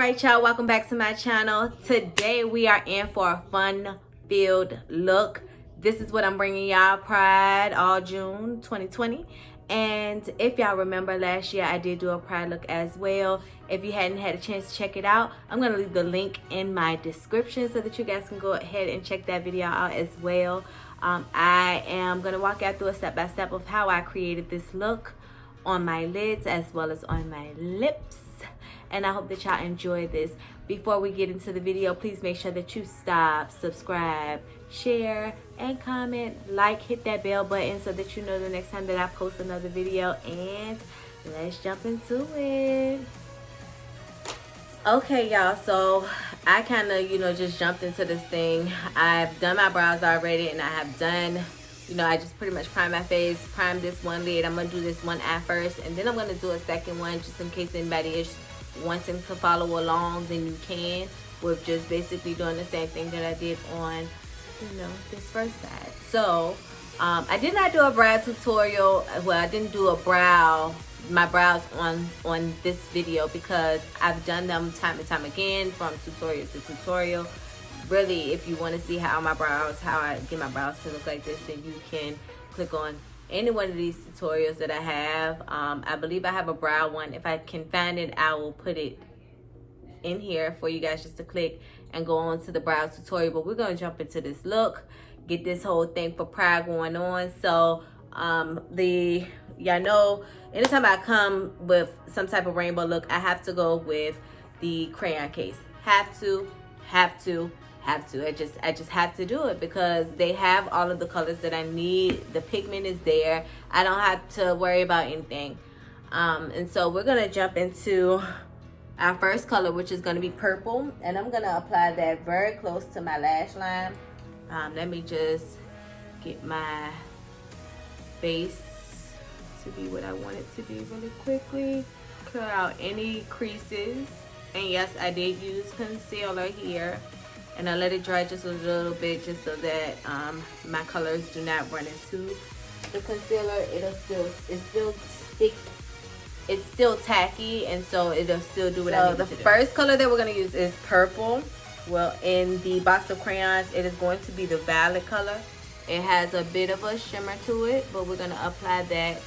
Alright y'all, welcome back to my channel. Today we are in for a fun-filled look. This is what I'm bringing y'all, Pride all June 2020. And if y'all remember last year, I did do a Pride look as well. If you hadn't had a chance to check it out, I'm going to leave the link in my description so that you guys can go ahead and check that video out as well. I am going to walk y'all through a step-by-step of how I created this look on my lids as well as on my lips. And I hope that y'all enjoy this. Before we get into the video, please make sure that you stop, subscribe, share, and comment. Like, hit that bell button so that you know the next time that I post another video. And let's jump into it. Okay, y'all, so I kind of, just jumped into this thing. I've done my brows already, and I have done, I just pretty much primed my face, primed this one lid. I'm going to do this one eye first, and then I'm going to do a second one just in case anybody is wanting to follow along. Then you can, with just basically doing the same thing that I did on, this first side. So, I did not do a brow tutorial. Well, I didn't do my brows on this video because I've done them time and time again from tutorial to tutorial. Really, if you want to see how I get my brows to look like this, then you can click on any one of these tutorials that I have. I believe I have a brow one. If I can find it, I will put it in here for you guys just to click and go on to the brow tutorial. But we're going to jump into this look, get this whole thing for Pride going on. So y'all know, anytime I come with some type of rainbow look, I have to go with the crayon case. Have to. I just have to do it because they have all of the colors that I need. The pigment is there. I don't have to worry about anything. And so we're gonna jump into our first color, which is gonna be purple, and I'm gonna apply that very close to my lash line. Let me just get my base to be what I want it to be really quickly. Clear out any creases, and yes, I did use concealer here. And I let it dry just a little bit, just so that my colors do not run into the concealer. It's still tacky, and so it'll still do what I need to do. So the first color that we're gonna use is purple. Well, in the box of crayons, it is going to be the violet color. It has a bit of a shimmer to it, but we're gonna apply that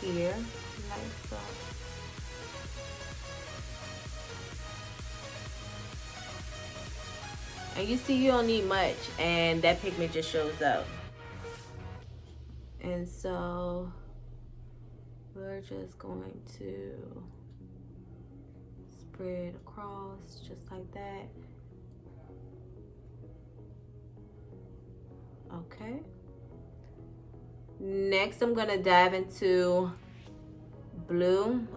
here, like so. And you see, you don't need much, and that pigment just shows up. And so we're just going to spread across just like that. Okay. Next, I'm gonna dive into blue,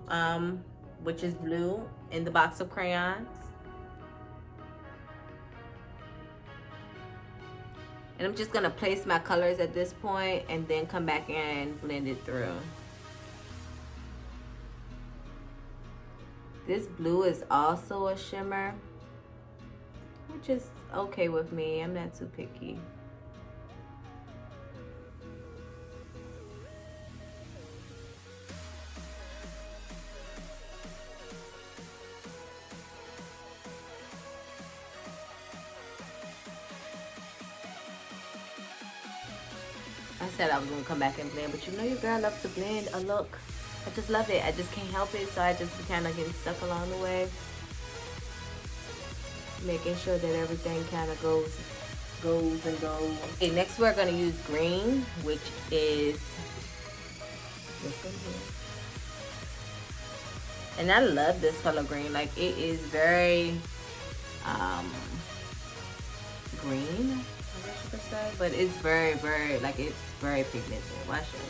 which is blue in the box of crayons. And I'm just gonna place my colors at this point and then come back and blend it through. This blue is also a shimmer, which is okay with me. I'm not too picky. I said I was gonna come back and blend, but your girl loves to blend a look. I just love it. I just can't help it, so I just be kind of getting stuck along the way, making sure that everything kind of goes and goes. Okay, next we're gonna use green, which is this one here. And I love this color green. Like, it is very green, I guess you could say, but it's very, it's very pigmented. Watch this.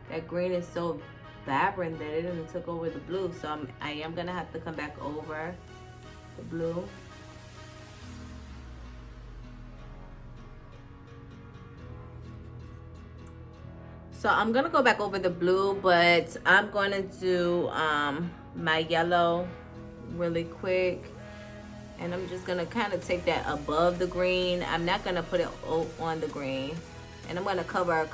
That green is so vibrant that it even took over the blue, so I am gonna have to come back over the blue. So I'm gonna go back over the blue, but I'm gonna do my yellow really quick. And I'm just gonna kind of take that above the green. I'm not gonna put it on the green. And I'm gonna cover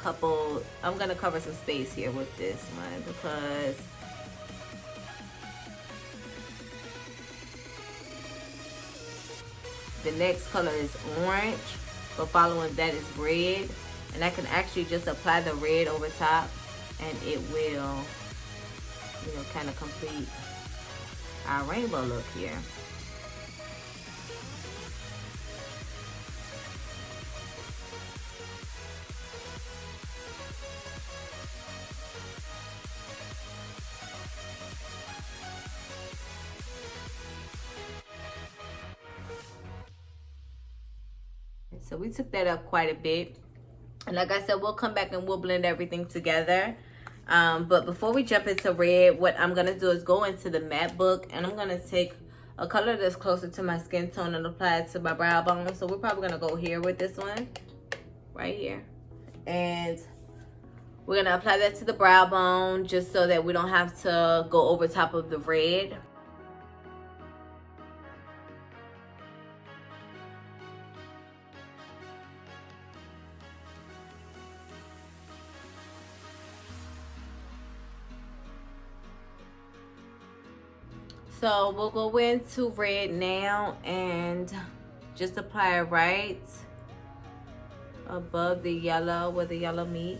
I'm gonna cover some space here with this one because the next color is orange, but following that is red. And I can actually just apply the red over top and it will, you know, kind of complete our rainbow look here. So we took that up quite a bit. And like I said, we'll come back and we'll blend everything together. But before we jump into red, what I'm going to do is go into the matte book. And I'm going to take a color that's closer to my skin tone and apply it to my brow bone. So we're probably going to go here with this one. Right here. And we're going to apply that to the brow bone just so that we don't have to go over top of the red. So we'll go into red now and just apply it right above the yellow where the yellow meets.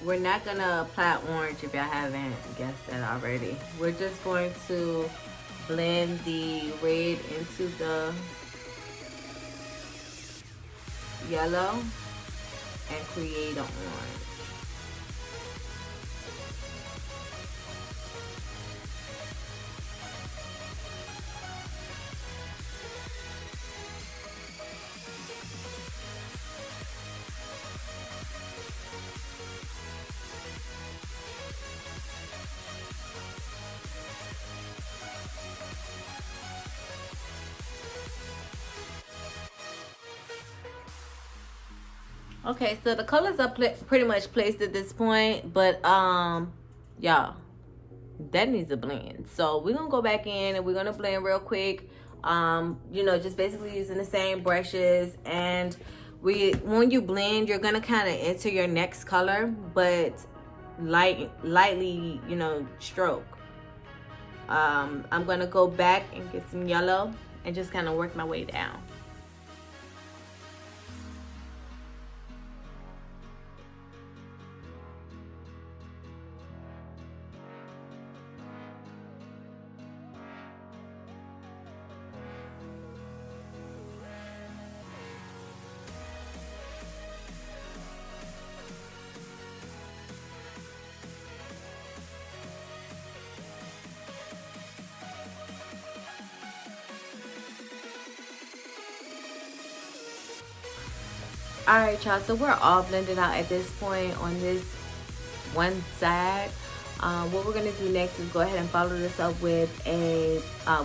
We're not gonna apply orange if y'all haven't guessed that already. We're just going to blend the red into the yellow and create an orange. Okay, so the colors are pretty much placed at this point, but y'all, that needs a blend. So we're gonna go back in and we're gonna blend real quick. You know, just basically using the same brushes. And when you blend, you're gonna kind of enter your next color, but lightly, you know, stroke. I'm gonna go back and get some yellow and just kind of work my way down. All right, y'all, so we're all blended out at this point on this one side. What we're gonna do next is go ahead and follow this up with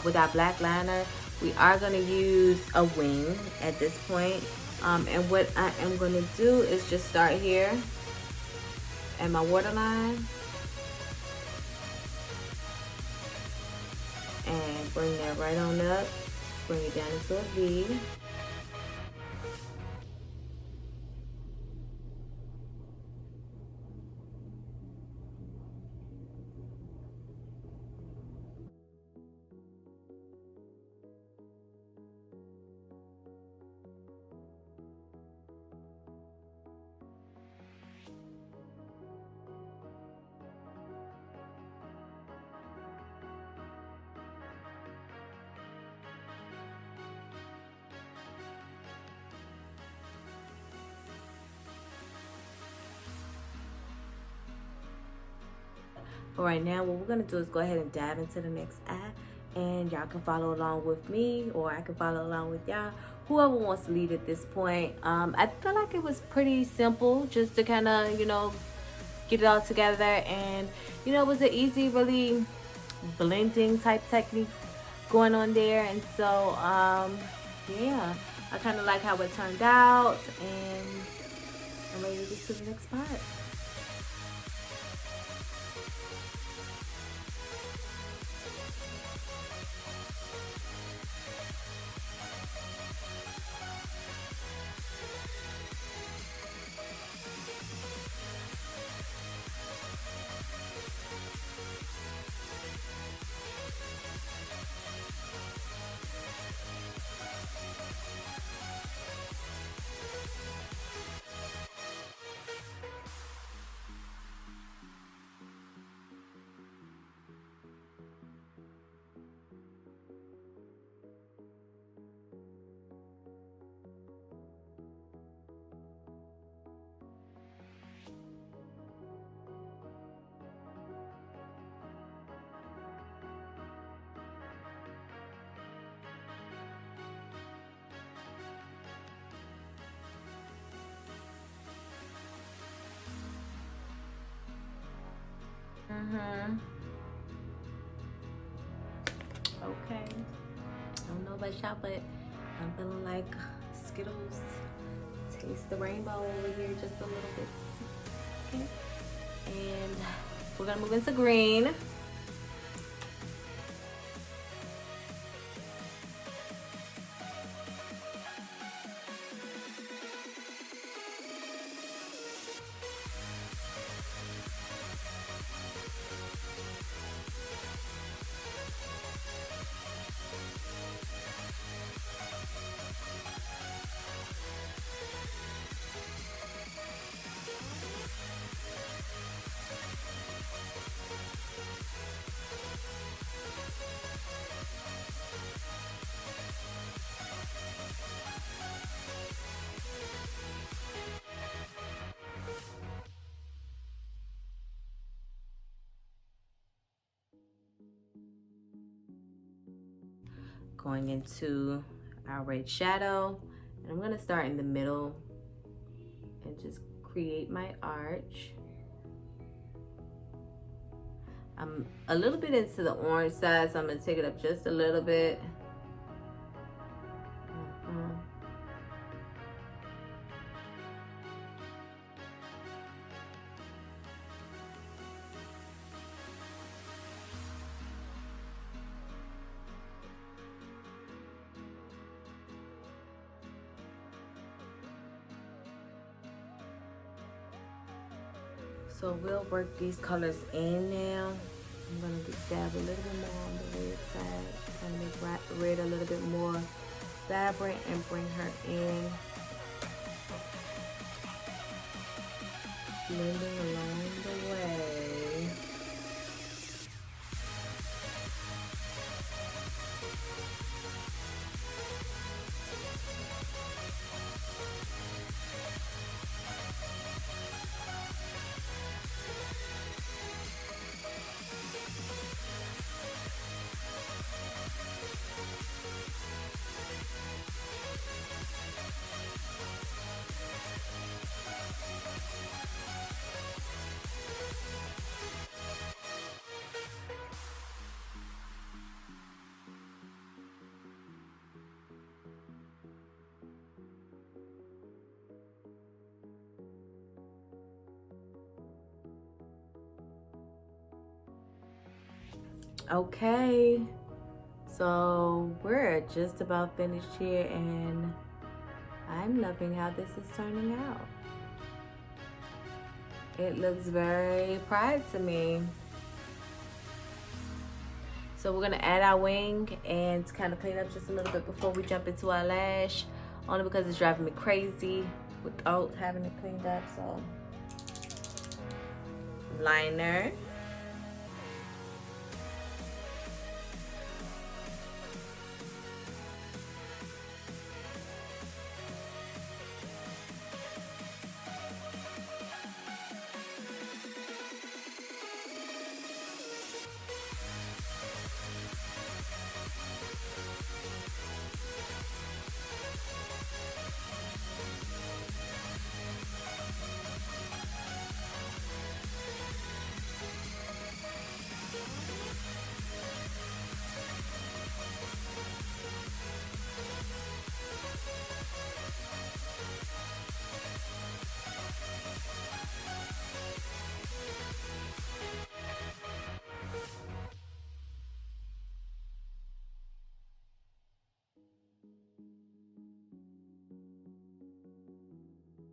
with our black liner. We are gonna use a wing at this point. And what I am gonna do is just start here at my waterline and bring that right on up, bring it down into a V. But right now, what we're gonna do is go ahead and dive into the next eye, and y'all can follow along with me, or I can follow along with y'all, whoever wants to lead at this point. I feel like it was pretty simple, just to kind of, you know, get it all together, and you know, it was an easy, really blending type technique going on there. And so yeah, I kind of like how it turned out, and I'm ready to get to the next part. Okay. I don't know about y'all, but I'm feeling like Skittles. Taste the rainbow over here just a little bit. Okay. And we're gonna move into green. Going into our red shadow, and I'm going to start in the middle and just create my arch. I'm a little bit into the orange side, so I'm going to take it up just a little bit. So we'll work these colors in now. I'm gonna dab a little bit more on the red side, kind of make red a little bit more vibrant and bring her in. Blending along the way. Okay, so we're just about finished here, and I'm loving how this is turning out. It looks very bright to me. So we're gonna add our wing and kind of clean up just a little bit before we jump into our lash, only because it's driving me crazy without having it cleaned up. So liner.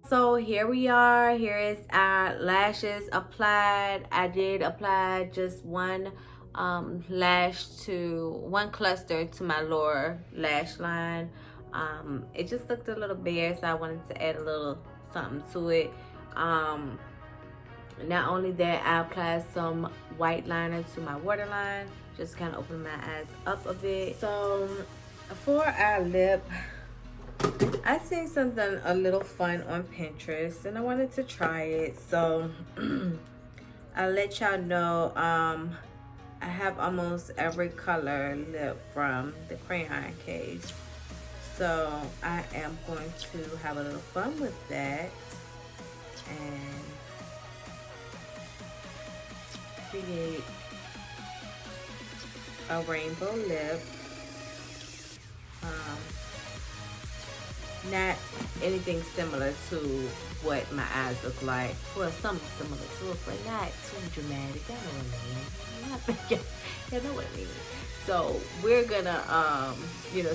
So here we are. Here is our lashes applied. I did apply just one one cluster to my lower lash line. It just looked a little bare, so I wanted to add a little something to it. Not only that, I applied some white liner to my waterline, just kind of open my eyes up a bit. So for our lip, I seen something a little fun on Pinterest and I wanted to try it. So I'll let y'all know. I have almost every color lip from the Crayon Case. So I am going to have a little fun with that and create a rainbow lip. Not anything similar to what my eyes look like. Well, something similar to it, but not too dramatic. I know what I mean. You know what I mean. So we're gonna,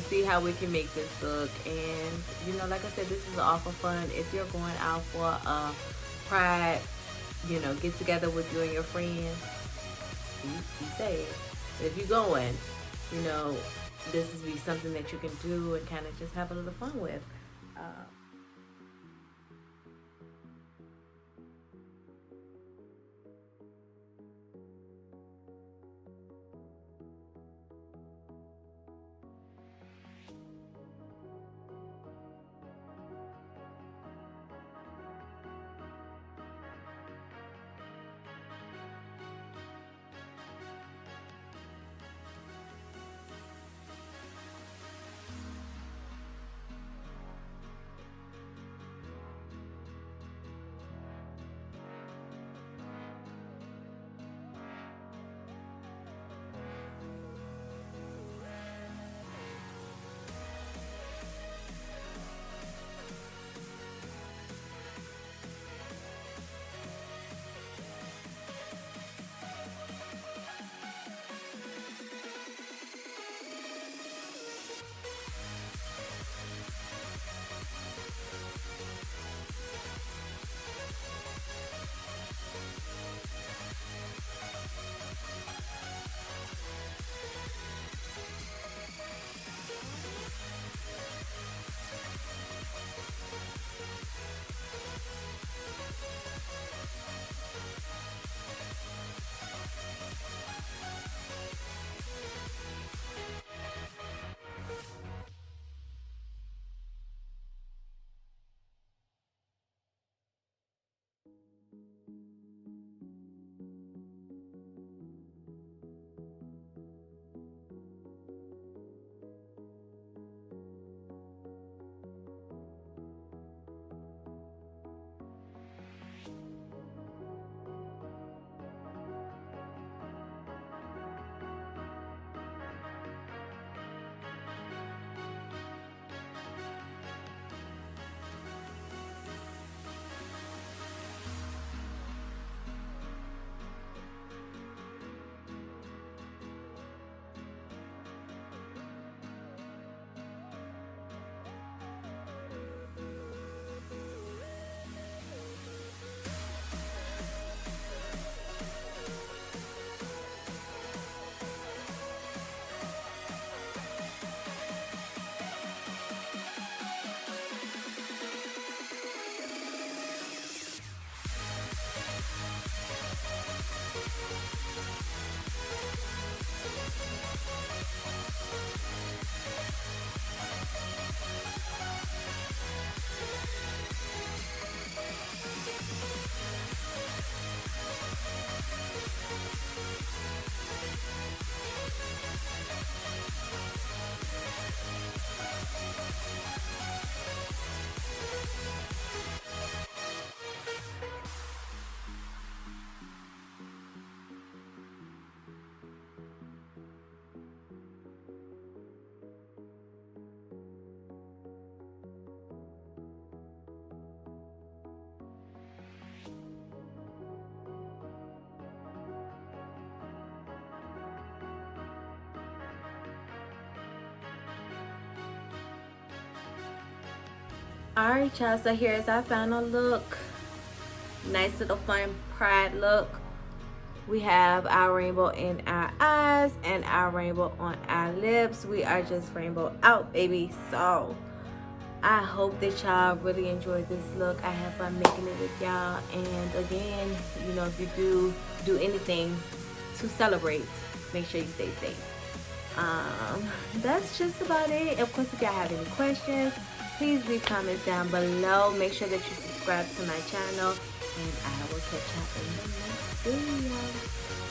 see how we can make this look. And like I said, this is all for fun. If you're going out for a pride, get together with you and your friends, be safe. If you're going, this is be something that you can do and kind of just have a little fun with. Alright, y'all, so here's our final look. Nice little fun pride look. We have our rainbow in our eyes and our rainbow on our lips. We are just rainbow out, baby. So I hope that y'all really enjoyed this look. I have fun making it with y'all. And again, you know, if you do anything to celebrate, make sure you stay safe. That's just about it. Of course, if y'all have any questions, please leave comments down below. Make sure that you subscribe to my channel, and I will catch y'all in the next video.